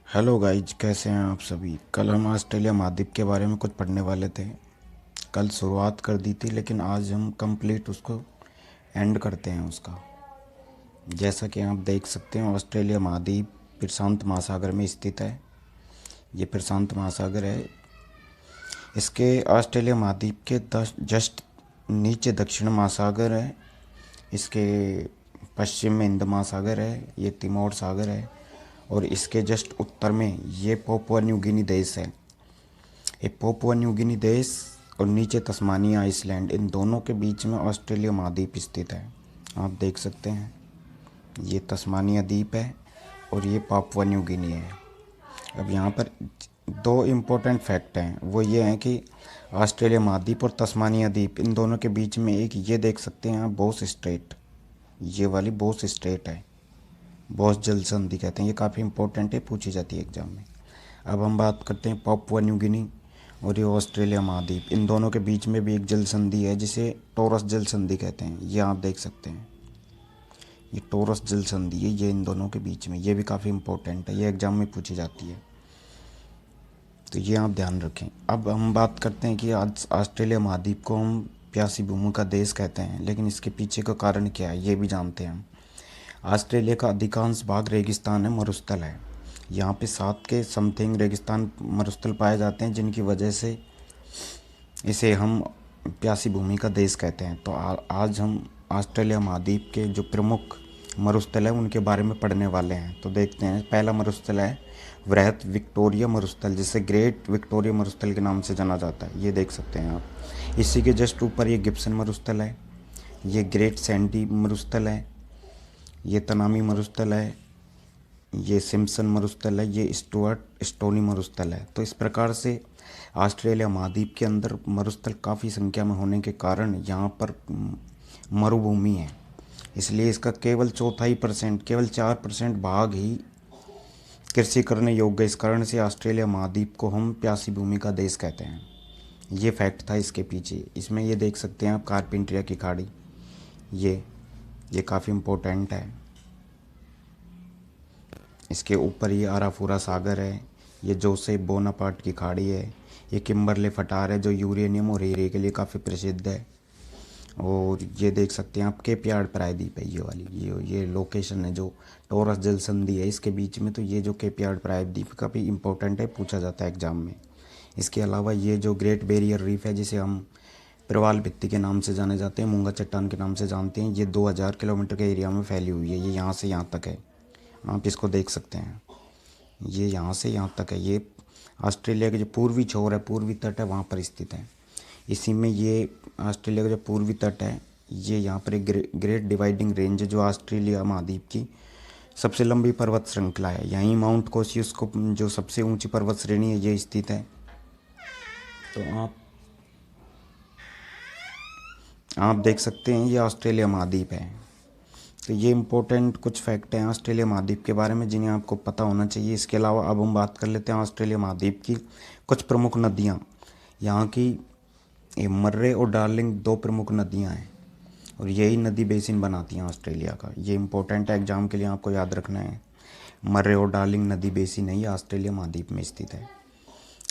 Hello guys, कैसे हैं आप सभी। कल हम ऑस्ट्रेलिया महाद्वीप के बारे में कुछ पढ़ने वाले थे। कल शुरुआत कर दी थी, लेकिन आज हम कंप्लीट उसको एंड करते हैं उसका। जैसा कि आप देख सकते हैं, ऑस्ट्रेलिया महाद्वीप प्रशांत महासागर में स्थित है। ये प्रशांत महासागर है। इसके ऑस्ट्रेलिया महाद्वीप के जस्ट नीचे दक्षिण महासागर है। इसके पश्चिम में हिंद महासागर है, ये तिमोर सागर है। और इसके जस्ट उत्तर में ये पापुआ न्यू गिनी देश है। ये पापुआ न्यू गिनी देश और नीचे तस्मानिया आइसलैंड, इन दोनों के बीच में ऑस्ट्रेलिया महाद्वीप स्थित है। आप देख सकते हैं, ये तस्मानिया द्वीप है और ये पापुआ न्यू गिनी है। अब यहाँ पर दो इम्पोर्टेंट फैक्ट हैं। वो ये हैं कि ऑस्ट्रेलिया महाद्वीप और तस्मानिया द्वीप, इन दोनों के बीच में एक ये देख सकते हैं आप, बोस स्ट्रेट। ये वाली बोस स्ट्रेट है, बोस जल संधि कहते हैं। ये काफ़ी इंपॉर्टेंट है, पूछी जाती है एग्जाम में। अब हम बात करते हैं पापुआ न्यू गिनी और ये ऑस्ट्रेलिया महाद्वीप, इन दोनों के बीच में भी एक जल संधि है जिसे टॉरस जल संधि कहते हैं। ये आप देख सकते हैं, ये टॉरस जल संधि है, ये इन दोनों के बीच में। ये भी काफ़ी इंपॉर्टेंट है, ये एग्जाम में पूछी जाती है, तो ये आप ध्यान रखें। अब हम बात करते हैं कि आज ऑस्ट्रेलिया महाद्वीप को हम प्यासी भूमि का देश कहते हैं, लेकिन इसके पीछे का कारण क्या है ये भी जानते हैं हम। ऑस्ट्रेलिया का अधिकांश भाग रेगिस्तान है, मरुस्थल है। यहाँ पे 7 के समथिंग रेगिस्तान मरुस्थल पाए जाते हैं, जिनकी वजह से इसे हम प्यासी भूमि का देश कहते हैं। तो आज हम ऑस्ट्रेलिया महाद्वीप के जो प्रमुख मरुस्थल है उनके बारे में पढ़ने वाले हैं। तो देखते हैं, पहला मरुस्थल है वृहत विक्टोरिया मरुस्थल, जिसे ग्रेट विक्टोरिया मरुस्थल के नाम से जाना जाता है। ये देख सकते हैं आप। इसी के जस्ट ऊपर ये गिब्सन मरुस्थल है, ये ग्रेट सैंडी मरुस्थल है, ये तनामी मरुस्थल है, ये सिम्पसन मरुस्थल है, ये स्टुअर्ट स्टोनी मरुस्थल है। तो इस प्रकार से ऑस्ट्रेलिया महाद्वीप के अंदर मरुस्थल काफ़ी संख्या में होने के कारण यहाँ पर मरुभूमि है, इसलिए इसका केवल 4% केवल 4% भाग ही कृषि करने योग्य। इस कारण से ऑस्ट्रेलिया महाद्वीप को हम प्यासी भूमि का देश कहते हैं। ये फैक्ट था इसके पीछे। इसमें ये देख सकते हैं आप, कारपेंट्रिया की खाड़ी, ये काफ़ी इम्पोर्टेंट है। इसके ऊपर ये आराफूरा सागर है, ये जोसेफ बोनापार्ट की खाड़ी है, ये किम्बरले फटार है जो यूरेनियम और हीरे के लिए काफ़ी प्रसिद्ध है। और ये देख सकते हैं आप, केप यार्ड प्रायद्वीप है, ये वाली ये लोकेशन है जो टॉरस जल संधि है इसके बीच में। तो ये जो केप यार्ड प्रायद्वीप काफ़ी इंपॉर्टेंट है, पूछा जाता है एग्जाम में। इसके अलावा ये जो ग्रेट बैरियर रीफ है, जिसे हम प्रवाल भित्ति के नाम से जाने जाते हैं, मूंगा चट्टान के नाम से जानते हैं, ये 2000 किलोमीटर के एरिया में फैली हुई है। ये यहाँ से यहाँ तक है, आप इसको देख सकते हैं। ये यहाँ से यहाँ तक है। ये ऑस्ट्रेलिया के जो पूर्वी छोर है, पूर्वी तट है, वहाँ पर स्थित है। इसी में ये ऑस्ट्रेलिया का जो पूर्वी तट है, ये यहाँ पर एक ग्रेट डिवाइडिंग रेंज है जो ऑस्ट्रेलिया महाद्वीप की सबसे लंबी पर्वत श्रृंखला है। यहीं माउंट कोसियस को, जो सबसे ऊंची पर्वत श्रेणी है, ये स्थित है। तो आप देख सकते हैं, ये ऑस्ट्रेलिया महाद्वीप है। तो ये इम्पोर्टेंट कुछ फैक्ट हैं ऑस्ट्रेलिया महाद्वीप के बारे में, जिन्हें आपको पता होना चाहिए। इसके अलावा अब हम बात कर लेते हैं ऑस्ट्रेलिया महाद्वीप की कुछ प्रमुख नदियाँ। यहाँ की ये मर्रे और डार्लिंग 2 प्रमुख नदियाँ हैं, और यही नदी बेसिन बनाती हैं ऑस्ट्रेलिया का। ये इंपॉर्टेंट है, एग्जाम के लिए आपको याद रखना है। मर्रे और डार्लिंग नदी बेसिन है, ये ऑस्ट्रेलिया महाद्वीप में स्थित है।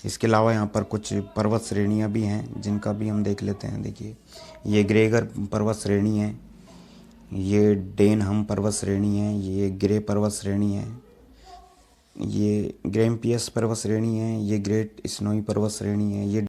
इसके अलावा यहाँ पर कुछ पर्वत श्रेणियाँ भी हैं, जिनका भी हम देख लेते हैं। देखिए, ये ग्रेगर पर्वत श्रेणी है, ये डेनहम पर्वत श्रेणी है, ये ग्रे पर्वत श्रेणी है, ये ग्रैम्पियस पर्वत श्रेणी है, ये ग्रेट स्नोई पर्वत श्रेणी है, ये